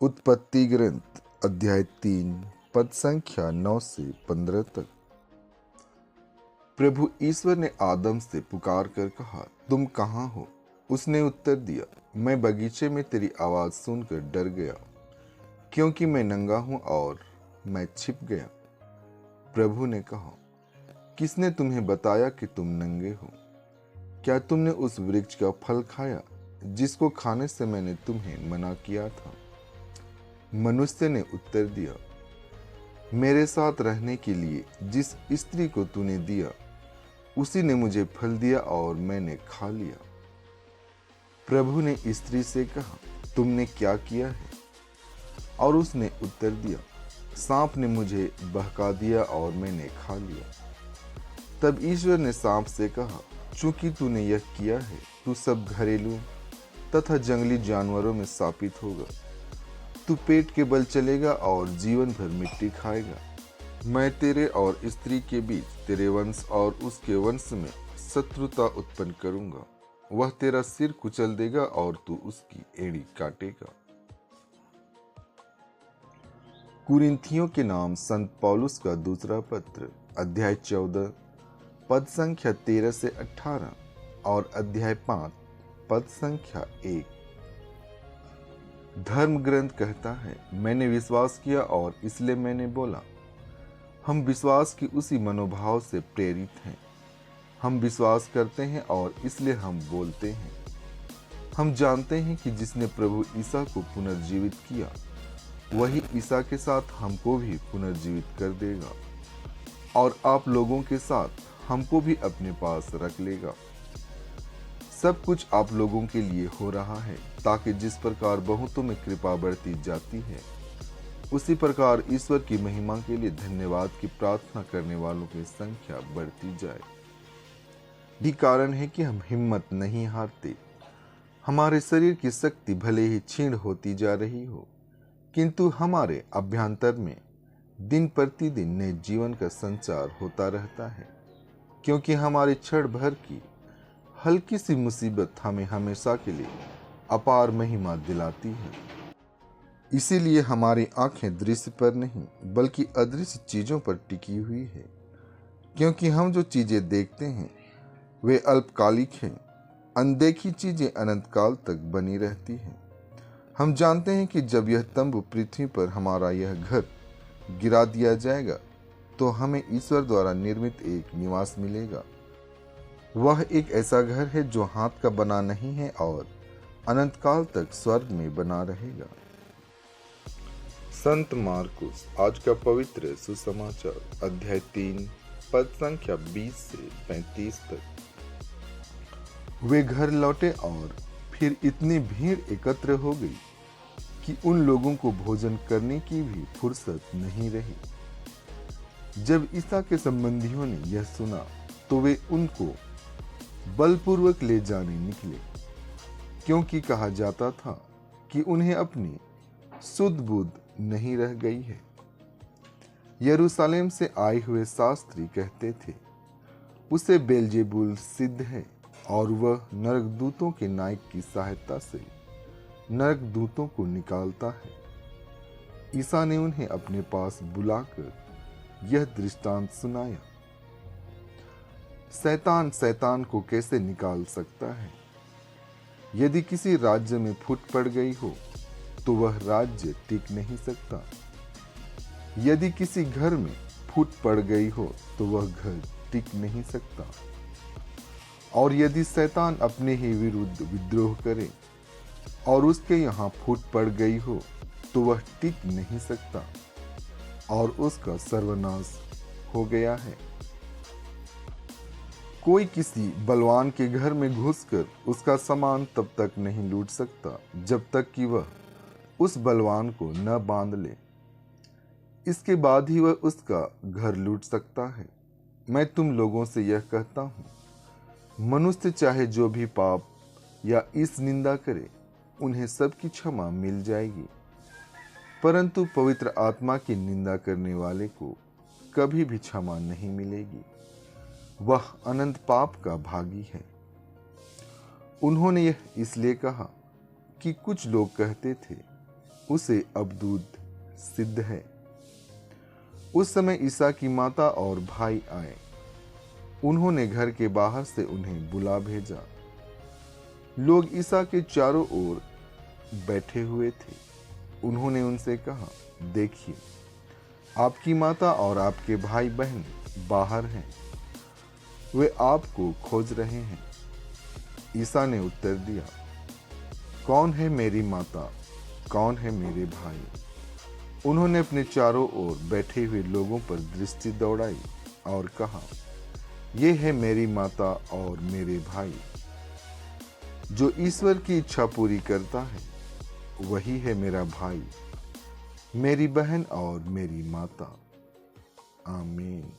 उत्पत्ति ग्रंथ अध्याय 3 पद संख्या 9 से 15 तक। प्रभु ईश्वर ने आदम से पुकार कर कहा, तुम कहाँ हो? उसने उत्तर दिया, मैं बगीचे में तेरी आवाज सुनकर डर गया, क्योंकि मैं नंगा हूं और मैं छिप गया। प्रभु ने कहा, किसने तुम्हें बताया कि तुम नंगे हो? क्या तुमने उस वृक्ष का फल खाया जिसको खाने से मैंने तुम्हें मना किया था? मनुष्य ने उत्तर दिया, मेरे साथ रहने के लिए जिस स्त्री को तूने दिया उसी ने मुझे फल दिया और मैंने खा लिया। प्रभु ने स्त्री से कहा, तुमने क्या किया है? और उसने उत्तर दिया, सांप ने मुझे बहका दिया और मैंने खा लिया। तब ईश्वर ने सांप से कहा, चूंकि तूने यह किया है, तू सब घरेलू तथा जंगली जानवरों में शापित होगा। तू पेट के बल चलेगा और जीवन भर मिट्टी खाएगा। मैं तेरे और स्त्री के बीच, तेरे वंश और उसके वंश में शत्रुता उत्पन्न करूंगा। वह तेरा सिर कुचल देगा और तू उसकी एड़ी काटेगा। कुरिन्थियों के नाम संत पौलुस का दूसरा पत्र अध्याय 14 पद संख्या 13 से 18 और अध्याय 5 पद संख्या 1। धर्म ग्रंथ कहता है, मैंने विश्वास किया और इसलिए मैंने बोला। हम विश्वास की उसी मनोभाव से प्रेरित हैं। हम विश्वास करते हैं और इसलिए हम बोलते हैं। हम जानते हैं कि जिसने प्रभु ईसा को पुनर्जीवित किया, वही ईसा के साथ हमको भी पुनर्जीवित कर देगा और आप लोगों के साथ हमको भी अपने पास रख लेगा। सब कुछ आप लोगों के लिए हो रहा है, ताकि जिस प्रकार बहुतों में कृपा बढ़ती जाती है, उसी प्रकार ईश्वर की महिमा के लिए धन्यवाद की प्रार्थना करने वालों की संख्या बढ़ती जाए। यही कारण है कि हम हिम्मत नहीं हारते। हमारे शरीर की शक्ति भले ही क्षीण होती जा रही हो, किंतु हमारे अभ्यंतर में दिन प्रतिदिन नए जीवन का संचार होता रहता है, क्योंकि हमारी क्षण भर की हल्की सी मुसीबत हमें हमेशा के लिए अपार महिमा दिलाती है। इसीलिए हमारी आंखें दृश्य पर नहीं बल्कि अदृश्य चीजों पर टिकी हुई है, क्योंकि हम जो चीजें देखते हैं वे अल्पकालिक हैं, अनदेखी चीजें अनंत काल तक बनी रहती हैं। हम जानते हैं कि जब यह तंबू पृथ्वी पर हमारा यह घर गिरा दिया जाएगा, तो हमें ईश्वर द्वारा निर्मित एक निवास मिलेगा। वह एक ऐसा घर है जो हाथ का बना नहीं है और अनंत काल तक स्वर्ग में बना रहेगा। संत मार्कुस आज का पवित्र सुसमाचार अध्याय 3 पद संख्या 20 से 35 तक। वे घर लौटे और फिर इतनी भीड़ एकत्र हो गई कि उन लोगों को भोजन करने की भी फुर्सत नहीं रही। जब ईसा के संबंधियों ने यह सुना तो वे उनको बलपूर्वक ले जाने निकले, क्योंकि कहा जाता था कि उन्हें अपनी सुध बुध नहीं रह गई है। यरूशलेम से आए हुए शास्त्री कहते थे, उसे बेलजेबुल सिद्ध है और वह नरकदूतों के नायक की सहायता से नरकदूतों को निकालता है। ईसा ने उन्हें अपने पास बुलाकर यह दृष्टांत सुनाया, शैतान शैतान को कैसे निकाल सकता है? यदि किसी राज्य में फूट पड़ गई हो तो वह राज्य टिक नहीं सकता। यदि किसी घर में फूट पड़ गई हो तो वह घर टिक नहीं सकता। और यदि शैतान अपने ही विरुद्ध विद्रोह करे और उसके यहाँ फूट पड़ गई हो तो वह टिक नहीं सकता और उसका सर्वनाश हो गया है। कोई किसी बलवान के घर में घुसकर उसका सामान तब तक नहीं लूट सकता जब तक कि वह उस बलवान को न बांध ले। इसके बाद ही वह उसका घर लूट सकता है। मैं तुम लोगों से यह कहता हूँ, मनुष्य चाहे जो भी पाप या इस निंदा करे, उन्हें सबकी क्षमा मिल जाएगी, परंतु पवित्र आत्मा की निंदा करने वाले को कभी भी क्षमा नहीं मिलेगी। वह अनंत पाप का भागी है। उन्होंने यह इसलिए कहा कि कुछ लोग कहते थे, उसे अब दूध सिद्ध है। उस समय ईसा की माता और भाई आए। उन्होंने घर के बाहर से उन्हें बुला भेजा। लोग ईसा के चारों ओर बैठे हुए थे। उन्होंने उनसे कहा, देखिए, आपकी माता और आपके भाई बहन बाहर हैं, वे आपको खोज रहे हैं। ईसा ने उत्तर दिया, कौन है मेरी माता, कौन है मेरे भाई? उन्होंने अपने चारों ओर बैठे हुए लोगों पर दृष्टि दौड़ाई और कहा, ये है मेरी माता और मेरे भाई। जो ईश्वर की इच्छा पूरी करता है वही है मेरा भाई, मेरी बहन और मेरी माता। आमीन।